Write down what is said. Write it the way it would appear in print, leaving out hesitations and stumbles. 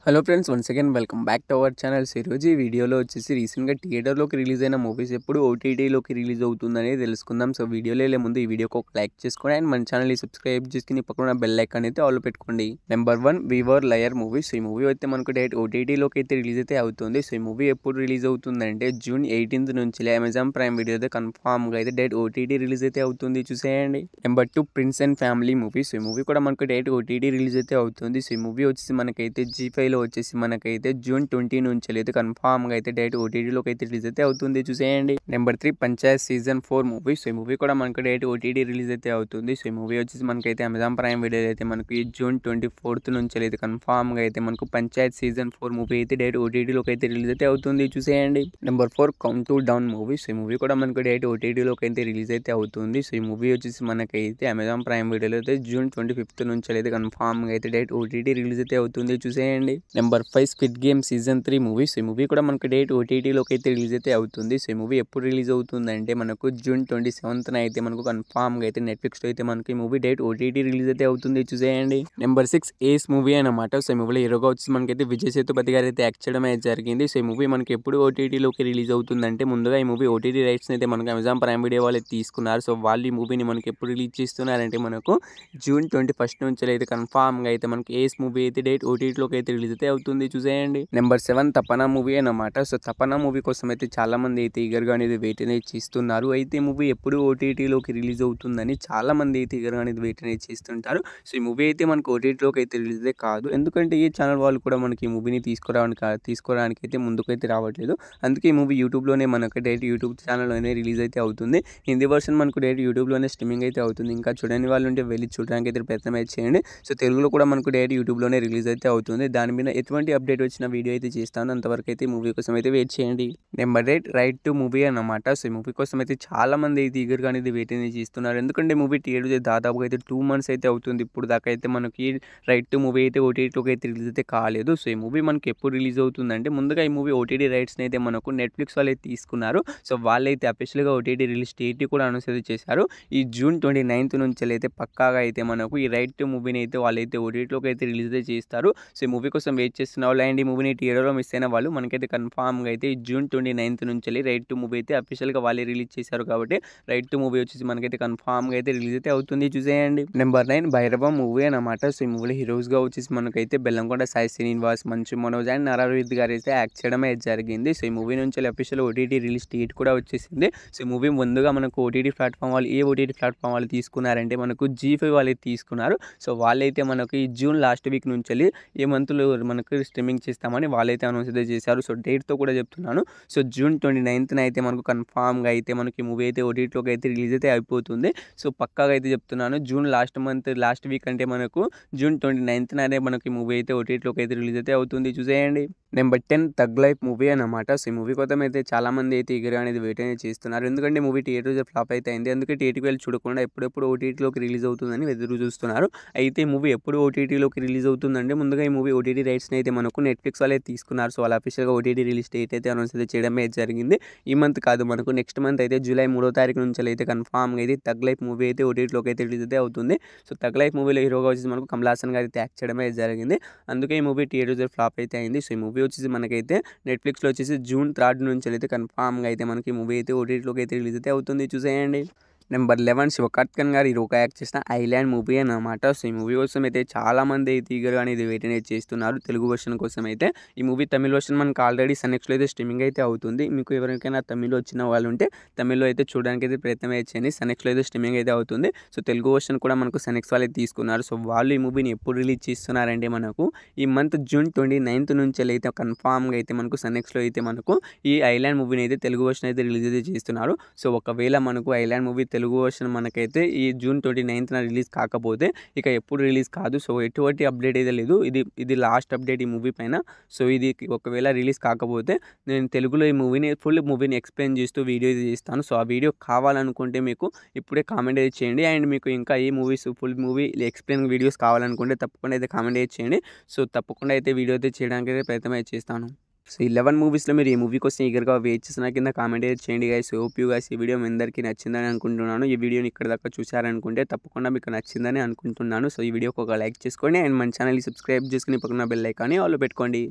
Hello friends, once again welcome back to our channel. ఈరోజు ఈ వీడియోలో వచ్చేసి రీసెంట్గా థియేటర్లోకి రిలీజ్ అయిన మూవీస్ ఎప్పుడు ఓటీటీలోకి రిలీజ్ అవుతుందని తెలుసుకుందాం. సో వీడియోలో వెళ్ళే ముందు ఈ వీడియోకి ఒక లైక్ చేసుకోండి అండ్ మన ఛానల్ని సబ్స్క్రైబ్ చేసుకుని పక్కన బెల్ ఐకాన్ అయితే ఆల్ పెట్టుకోండి. నెంబర్ 1 వీవర్ లయర్ మూవీ. సో ఈ మూవీ అయితే మనకు డైరెక్ట్ ఓటీటీలోకి అయితే రిలీజ్ అయితే అవుతుంది. సో ఈ మూవీ ఎప్పుడు రిలీజ్ అవుతుందంటే జూన్ 18th నుంచి అమెజాన్ ప్రైమ్ వీడియో అయితే కన్ఫామ్గా అయితే డైరెక్ట్ ఓటీటీ రిలీజ్ అయితే అవుతుంది, చూసేయండి. Number 2 prince and family movie. So ఈ మూవీ కూడా మనకు డైరెక్ట్ ఓటీటీ రిలీజ్ అయితే అవుతుంది. సో ఈ మూవీ వచ్చేసి మనకైతే G5 వచ్చేసి మనకైతే జూన్ 20 నుంచి అయితే కన్ఫామ్గా అయితే డైరెక్ట్ ఓటీటీలోకి అయితే రిలీజ్ అయితే అవుతుంది, చూసేయండి. Number 3 Panchayat season 4 movie. So ఈ మూవీ కూడా మనకు డైరెక్ట్ ఓటీటీ రిలీజ్ అయితే అవుతుంది. సో ఈ మూవీ వచ్చేసి మనకైతే అమెజాన్ ప్రైమ్ వీడియో అయితే మనకి జూన్ 24th నుంచి అయితే కన్ఫామ్గా అయితే మనకు పంచాయత్ సీజన్ 4 మూవీ అయితే డైరెక్ట్ ఓటీటీలోకి అయితే రిలీజ్ అయితే అవుతుంది, చూసేయండి. Number 4 count to down movie. So ఈ మూవీ కూడా మనకు డైరెక్ట్ ఓటీటీలోకి అయితే రిలీజ్ అయితే అవుతుంది. సో ఈ మూవీ వచ్చేసి మనకైతే అమెజాన్ ప్రైమ్ వీడియోలో అయితే జూన్ 25th నుంచి అయితే కన్ఫామ్గా అయితే డైరెక్ట్ ఓటీటీ రిలీజ్ అయితే అవుతుంది, చూసేయండి. Number 5 squid game season 3 movie. So ఈ మూవీ కూడా మనకు డైరెక్ట్ ఓటీటీలోకి అయితే రిలీజ్ అయితే అవుతుంది. సో ఈ మూవీ ఎప్పుడు రిలీజ్ అవుతుందంటే మనకు జూన్ 27th అయితే మనకు కన్ఫామ్గా అయితే నెట్ఫ్లిక్స్లో అయితే మనకి ఈ మూవీ డైరెక్ట్ ఓటీటీ రిలీజ్ అయితే అవుతుంది, చూసేయండి. నెంబర్ 6 ఏస్ మూవీ అన్నమాట. సో ఈ మూవీలో హీరోగా వచ్చి మనకైతే విజయ్ సేతుపతి గారు అయితే యాక్ట్ చేయడం అయితే జరిగింది. సో ఈ మూవీ మనకి ఎప్పుడు ఓటీటీలోకి రిలీజ్ అవుతుందంటే ముందుగా ఈ మూవీ ఓటీటీ రైట్స్ అయితే మనకు అమెజాన్ ప్రైమ్ వీడియో వాళ్ళు తీసుకున్నారు. సో వాళ్ళు ఈ మూవీని మనకి ఎప్పుడు రిలీజ్ చేస్తున్నారంటే మనకు జూన్ 21st నుంచి అయితే కన్ఫామ్గా అయితే మనకి ఏస్ మూవీ అయితే డైరెక్ట్ ఓటీటీలోకి అయితే రిలీజ్ అయితే అవుతుంది, చూసేయండి. నెంబర్ 7 తపనా మూవీ అన్నమాట. సో తపనా మూవీ కోసం అయితే చాలా మంది అయితే ఈగర్గా అనేది వెయిట్ అనేది చేస్తున్నారు. అయితే మూవీ ఎప్పుడు ఓటీటీలోకి రిలీజ్ అవుతుందని చాలా మంది అయితే ఈగర్గా అనేది వెయిట్ అనేది చేస్తుంటారు. సో ఈ మూవీ అయితే మనకు ఓటీటీలోకి అయితే రిలీజ్ కాదు, ఎందుకంటే ఈ ఛానల్ వాళ్ళు కూడా మనకి ఈ మూవీని తీసుకోవడానికి అయితే ముందుకైతే రావట్లేదు. అందుకే ఈ మూవీ యూట్యూబ్లోనే మనకు డైరెక్ట్ యూట్యూబ్ ఛానల్లోనే రిలీజ్ అయితే అవుతుంది. హిందీ వర్షన్ మనకు డైరెక్ట్ యూట్యూబ్లోనే స్ట్రీమింగ్ అయితే అవుతుంది. ఇంకా చూడని వాళ్ళు ఉంటే వెళ్ళి చూడడానికి అయితే ప్రయత్నం అయితే చేయండి. సో తెలుగులో కూడా మనకు డైరెక్ట్ యూట్యూబ్లోనే రిలీజ్ అయితే అవుతుంది. దాని మీద ఎటువంటి అప్డేట్ వచ్చిన వీడియో అయితే చేస్తాను, అంతవరకు అయితే మూవీ కోసం అయితే వెయిట్ చేయండి. నెంబర్ 8 రైట్ టు మూవీ అన్నమాట. సో ఈ మూవీ కోసం అయితే చాలా మంది అయితే ఈగర్గా అనేది వెయిట్ అనేది చేస్తున్నారు, ఎందుకంటే మూవీ థియేటర్ దాదాపుగా అయితే 2 months అయితే అవుతుంది. ఇప్పుడు దాకా అయితే మనకి రైట్ టు మూవీ అయితే ఓటీటీలోకి అయితే రిలీజ్ అయితే కాలేదు. సో ఈ మూవీ మనకి ఎప్పుడు రిలీజ్ అవుతుందంటే ముందుగా ఈ మూవీ ఓటీటీ రైట్స్ని అయితే మనకు నెట్ఫ్లిక్స్ వాళ్ళు అయితే తీసుకున్నారు. సో వాళ్ళైతే అఫీషియల్గా ఓటీటీ రిలీజ్ డేట్ కూడా అనౌన్స్ అయితే చేశారు. ఈ జూన్ 29th నుంచి అయితే పక్కాగా అయితే మనకు ఈ రైట్ టు మూవీని అయితే వాళ్ళైతే ఓటీటీలోకి అయితే రిలీజ్ అయితే చేస్తారు. సో ఈ మూవీ కోసం వెయిట్ చేస్తున్న వాళ్ళు అండ్ ఈ మూవీని థియేటర్లో మిస్ అయిన వాళ్ళు మనకైతే కన్ఫామ్గా అయితే జూన్ 29th నుంచి రైట్ టు మూవీ అయితే అఫీషియల్గా వాళ్ళే రిలీజ్ చేశారు. కాబట్టి రైట్ టు మూవీ వచ్చేసి మనకైతే కన్ఫామ్గా అయితే రిలీజ్ అయితే అవుతుంది, చూసేయండి. నెంబర్ 9 భైరవ మూవీ అన్నమాట. సో ఈ మూవీలో హీరోస్గా వచ్చేసి మనకైతే బెల్లంకొండ సాయి శ్రీనివాస్, మంచు మనోజ్ అండ్ నరవిద్ గారు అయితే యాక్ట్ చేయడం అయితే జరిగింది. సో ఈ మూవీ నుంచి అఫీషియల్ ఓటీటీ రిలీజ్ డేట్ కూడా వచ్చేసింది. సో ఈ మూవీ ముందుగా మనకు ఓటీటీ ప్లాట్ఫామ్ వాళ్ళు ఏ ఓటీటీ ప్లాట్ఫామ్ వాళ్ళు తీసుకున్నారంటే మనకు G5 వాళ్ళు తీసుకున్నారు. సో వాళ్ళైతే మనకి జూన్ లాస్ట్ వీక్ నుంచి ఈ మంత్లో మనకు స్ట్రీమింగ్ చేస్తామని వాళ్ళైతే అనౌన్స్ అయితే చేశారు. సో డేట్తో కూడా చెప్తున్నాను. సో జూన్ 29th అయితే మనకు కన్ఫామ్గా అయితే మనకి మూవీ అయితే ఓటీటీలోకి అయితే రిలీజ్ అయితే అయిపోతుంది. సో పక్కాగా అయితే చెప్తున్నాను, జూన్ లాస్ట్ వీక్ అంటే మనకు జూన్ 29th అనే మనకి మూవీ అయితే ఓటీటీలోకి అయితే రిలీజ్ అయితే అవుతుంది, చూసేయండి. నెంబర్ 10 థగ్ లైఫ్ మూవీ అన్నమాట. సో ఈ మూవీ కోసం అయితే చాలా మంది అయితే ఈగర్గా అనేది వెయిట్ అనేది చేస్తున్నారు, ఎందుకంటే మూవీ థియేటర్ ఫ్లాప్ అయితే అయింది. అందుకే థియేటర్కి వెళ్ళి చూడకుండా ఎప్పుడెప్పుడు ఓటీటీలోకి రిలీజ్ అవుతుందని ఎదురు చూస్తున్నారు. అయితే మూవీ ఎప్పుడు ఓటీటీలోకి రిలీజ్ అవుతుందంటే ముందుగా ఈ మూవీ ఓటీటీ రైట్స్ని అయితే మనకు నెట్ఫ్లిక్స్ వాళ్ళే తీసుకున్నారు. సో వాళ్ళ అఫీషియల్గా ఓటీటీ రిలీజ్ డేట్ అయితే అనౌన్స్ అయితే చేయడమే జరిగింది. ఈ మంత్ కాదు, మనకు నెక్స్ట్ మంత్ అయితే జూలై 3వ తారీఖు నుంచి అయితే కన్ఫామ్గా అయితే థగ్ లైఫ్ మూవీ అయితే ఓటీటీలోకి అయితే రిలీజ్ అయితే అవుతుంది. సో థగ్ లైఫ్ మూవీలో హీరోగా వచ్చేసి మనకు కమల్ హాసన్ గారు అయితే యాక్ట్ చేయడమే జరిగింది. అందుకే ఈ మూవీ థియేటర్ ఫ్లాప్ అయితే అయింది. సో ఈ మూవీ వచ్చేసి మనకైతే నెట్ఫ్లిక్స్లో వచ్చేసి జూన్ 3rd నుంచి అయితే కన్ఫామ్గా అయితే మనకి మూవీ అయితే ఓటీటీలోకి అయితే రిలీజ్ అయితే అవుతుంది, చూసేయండి. నెంబర్ 11 శివకార్తికేయన్ గారు హీరోగా యాక్ట్ చేసిన ఐలాండ్ మూవీ అన్నమాట. సో ఈ మూవీ కోసం అయితే చాలా మంది అయితే ఈగర్గా అనేది వెయిట్ అనేది చేస్తున్నారు తెలుగు వర్షన్ కోసం అయితే. ఈ మూవీ తమిళ వర్షన్ మనకు ఆల్రెడీ సన్నెక్స్లో అయితే స్ట్రీమింగ్ అయితే అవుతుంది. మీకు ఎవరికైనా తమిళ వచ్చిన వాళ్ళు ఉంటే తమిళ్లో అయితే చూడడానికి అయితే ప్రయత్నం అయితే చేయండి. సన్నెక్స్లో అయితే స్ట్రీమింగ్ అయితే అవుతుంది. సో తెలుగు వర్షన్ కూడా మనకు సన్నెక్స్ వాళ్ళు అయితే తీసుకున్నారు. సో వాళ్ళు ఈ మూవీని ఎప్పుడు రిలీజ్ చేస్తున్నారంటే మనకు ఈ మంత్ జూన్ 29th నుంచి అయితే కన్ఫామ్గా అయితే మనకు సన్నెక్స్లో అయితే మనకు ఈ ఐలాండ్ మూవీని అయితే తెలుగు వర్షన్ అయితే రిలీజ్ అయితే చేస్తున్నారు. సో ఒకవేళ మనకు ఐలాండ్ మూవీ తెలుగు వర్షన్ మనకైతే ఈ జూన్ 29th రిలీజ్ కాకపోతే ఇక ఎప్పుడు రిలీజ్ కాదు. సో ఎటువంటి అప్డేట్ అయితే లేదు, ఇది లాస్ట్ అప్డేట్ ఈ మూవీ పైన. సో ఇది ఒకవేళ రిలీజ్ కాకపోతే నేను తెలుగులో ఈ ఫుల్ మూవీని ఎక్స్ప్లెయిన్ చేస్తూ వీడియో ఇది చేస్తాను. సో ఆ వీడియో కావాలనుకుంటే మీకు ఇప్పుడే కామెంట్ అయితే చేయండి. అండ్ మీకు ఇంకా ఈ movies full movie explain videos కావాలనుకుంటే తప్పకుండా అయితే కామెంట్ అయితే చేయండి. సో తప్పకుండా అయితే వీడియో అయితే చేయడానికి అయితే ప్రయత్నం అయితే చేస్తాను. సో ఈ 11 మూవీస్‌లో మీరు ఏ మూవీ కోసం ఈగర్‌గా వెయిట్ చేస్తున్నా కింద కామెంట్ అయితే చేయండి గైస్. హోప్ యూ గైస్ ఈ వీడియో మీ అందరికీ నచ్చిందని అనుకుంటున్నాను. ఈ వీడియోని ఇక్కడి దాకా చూసారనుకుంటే తప్పకుండా మీకు నచ్చిందని అనుకుంటున్నాను. సో ఈ వీడియోకి ఒక లైక్ చేసుకోండి అండ్ మన ఛానల్‌ని సబ్స్క్రైబ్ చేసుకొని పక్కన బెల్ ఐకాన్ని ఆల్‌లో పెట్టుకోండి.